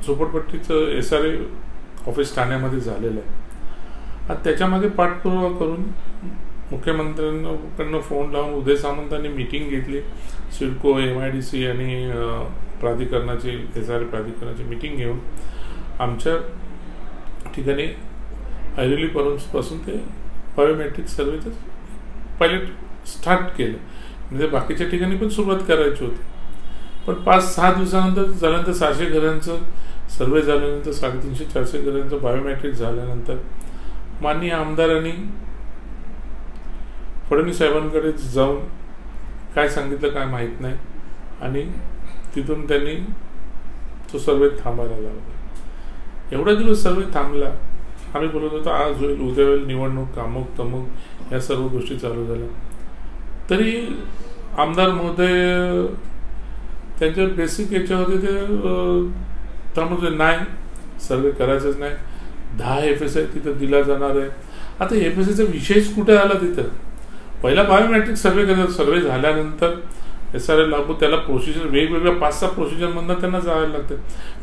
झोपडपट्टीचं SRA office ठाण्यामध्ये झालेलं आहे. आता त्याच्यामागे पाठपुरावा करून मुख्यमंत्र्यांकडनं फोन लावून उदय सामंतांनी मीटिंग घेतली. सिडको, MIDC आणि प्राधिकरणाची SRA प्राधिकरणाची मीटिंग घेऊन आमच्या ठिकाणी ऐरोलीपासून ते बायोमेट्रिक सर्वेचं पायलट स्टार्ट केलं. म्हणजे बाकीच्या ठिकाणी पण सुरुवात करायची होती, पण 5-6 दिवसानंतर झाल्यानंतर 600 घरांचं सर्वे झाल्यानंतर 350-400 घरांचं बायोमेट्रिक झाल्यानंतर माननीय आमदारांनी फडणवीस साहेबांकडे जाऊन काय सांगितलं काय माहीत नाही, आणि तिथून त्यांनी तो सर्वे थांबायला लावला. एवढा दिवस सर्वे थांबला. आम्ही बोलत होतो आज होईल, उद्या होईल, निवडणूक, अमुक तमुक या सर्व गोष्टी चालू झाल्या. तरी आमदार महोदय त्यांच्या बेसिक याच्यामध्ये ते त्यामुळे नाही, सर्वे करायचंच नाही. 10 FSI तिथं दिला जाणार आहे. आता FSIचा विषयच कुठे आला तिथं? पहिला बायोमेट्रिक सर्वे करायचा. सर्वे झाल्यानंतर SRA लागू, त्याला प्रोसिजर वेगवेगळ्या 5-6 प्रोसिजरमधनं त्यांना जायला लागतं.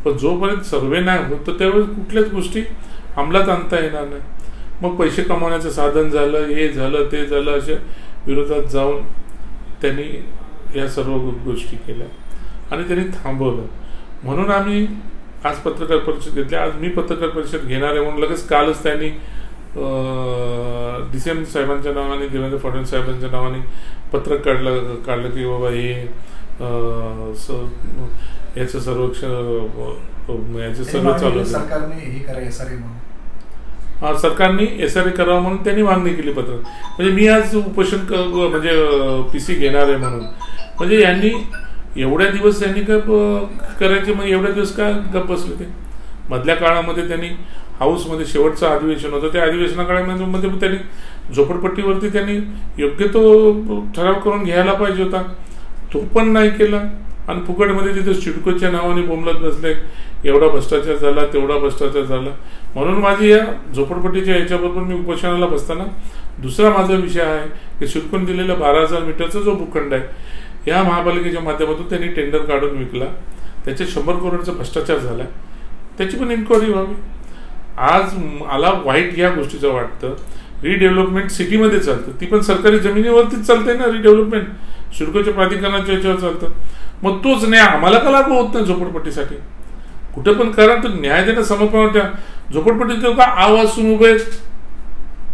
पण जोपर्यंत सर्वे नाही होत तर त्यावेळेस कुठल्याच गोष्टी अंमलात आणता येणार नाही. मग पैसे कमवण्याचं साधन झालं, हे झालं, ते झालं, अशा विरोधात जाऊन त्यांनी या सर्व गोष्टी केल्या आणि त्यांनी थांबवलं. म्हणून आम्ही आज पत्रकार परिषद घेतली. आज मी पत्रकार परिषद घेणार आहे म्हणून लगेच कालच त्यांनी DCM साहेबांच्या नावाने, देवेंद्र फडणवीस साहेबांच्या नावाने पत्रक काढलं की बाबा हे याचं सर्वेक्षण, याचं सर्व चालू आहे. सरकारने SRA करावं म्हणून त्यांनी मागणी केली पत्रक. म्हणजे मी आज उपोषण म्हणजे PC घेणार आहे म्हणून. म्हणजे यांनी एवढ्या दिवस यांनी काय करायचे, मग एवढ्या दिवस काय गप्प बसले ते? मधल्या काळामध्ये त्यांनी हाऊसमध्ये शेवटचं अधिवेशन होतं, त्या अधिवेशनाकाळामध्ये त्यांनी झोपडपट्टीवरती त्यांनी योग्य तो ठराव करून घ्यायला पाहिजे होता. तो पण नाही केला आणि फुकटमध्ये तिथे सिडकोच्या नावाने बोंबलत बसले. एवढा भ्रष्टाचार झाला, तेवढा भ्रष्टाचार झाला. म्हणून माझी या झोपडपट्टीच्या याच्याबरोबर मी उपोषणाला बसताना दुसरा माझा विषय आहे की सिडकोने दिलेला 12,000 मीटरचा जो भूखंड आहे या महापालिकेच्या माध्यमातून त्यांनी टेंडर काढून विकला. त्याचे 100 करोडचा भ्रष्टाचार झाला, त्याची पण इन्क्वायरी व्हावी. आज मला वाईट या गोष्टीचं वाटतं. रिडेव्हलपमेंट सिटीमध्ये चालतं, ती पण सरकारी जमिनीवरतीच चालते ना. रिडेव्हलपमेंट सिडकोच्या प्राधिकरणाच्या याच्यावर चालतं. मग तोच न्याय आम्हाला का लागू होत नाही झोपडपट्टीसाठी? कुठे पण करा, तर न्याय देणं समर्पण द्या. झोपडपट्टीत का आवाज सुन उभे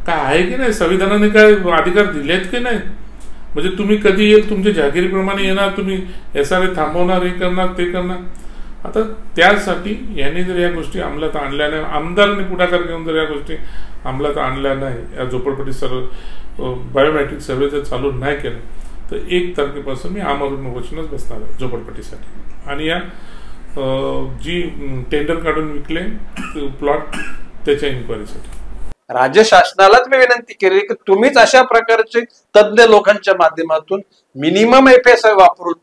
काय आहे की नाही? संविधानाने काय अधिकार दिले आहेत की नाही? म्हणजे तुम्ही कधी येईल, तुमच्या जहागिरीप्रमाणे येणार, तुम्ही SRA थांबवणार, हे करणार, ते करणार. आता त्यासाठी यांनी जर या गोष्टी अंमलात आणल्या नाही, आमदारांनी पुढाकार घेऊन जर या गोष्टी अंमलात आणल्या नाही, या झोपडपट्टी सर्व बायोमेट्रिक सर्वे जर चालू नाही केलं तर 1 तारखेपासून मी आमरण उपोषणास बसणार आहे झोपडपट्टीसाठी. आणि या जी टेंडर काढून विकले प्लॉट त्याच्या इन्क्वायरीसाठी राज्य शासनालाच मी विनंती केली की तुम्हीच अशा प्रकारचे तज्ञ लोकांच्या माध्यमातून मिनिमम FSI वापरून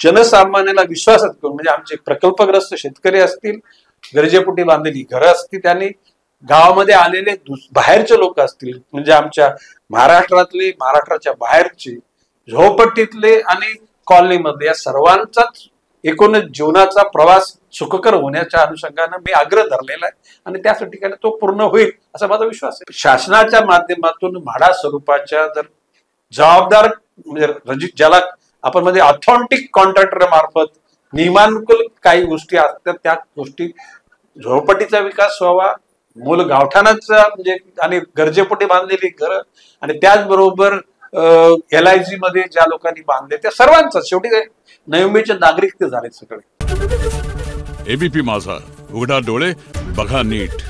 जनसामान्याला विश्वासात करून, म्हणजे आमचे प्रकल्पग्रस्त शेतकरी असतील, गरजेपोटी बांधलेली घरं असतील, त्यांनी गावामध्ये आलेले बाहेरचे लोक असतील, म्हणजे आमच्या महाराष्ट्रातले, महाराष्ट्राच्या बाहेरचे, झोपडपट्टीतले आणि कॉलनीमधले, या सर्वांचाच एकूण जीवनाचा प्रवास सुखकर होण्याच्या अनुषंगाने मी आग्रह धरलेला आहे आणि त्याच ठिकाणी तो पूर्ण होईल असा माझा विश्वास आहे. शासनाच्या माध्यमातून म्हाडा स्वरूपाच्या जर जबाबदार म्हणजे ज्याला आपण म्हणजे ऑथेंटिक कॉन्ट्रॅक्टर मार्फत नियमानुकूल काही गोष्टी असतात, त्या गोष्टी झोपडपट्टीचा विकास व्हावा, मूल गावठाणाचा म्हणजे आणि गरजेपोटी बांधलेली घरं आणि त्याचबरोबर LIG मध्ये ज्या लोकांनी बांधले त्या सर्वांचा शेवटी नवमीचे नागरिक ते झाले सगळे. ABP माझा, उघडा डोळे बघा नीट.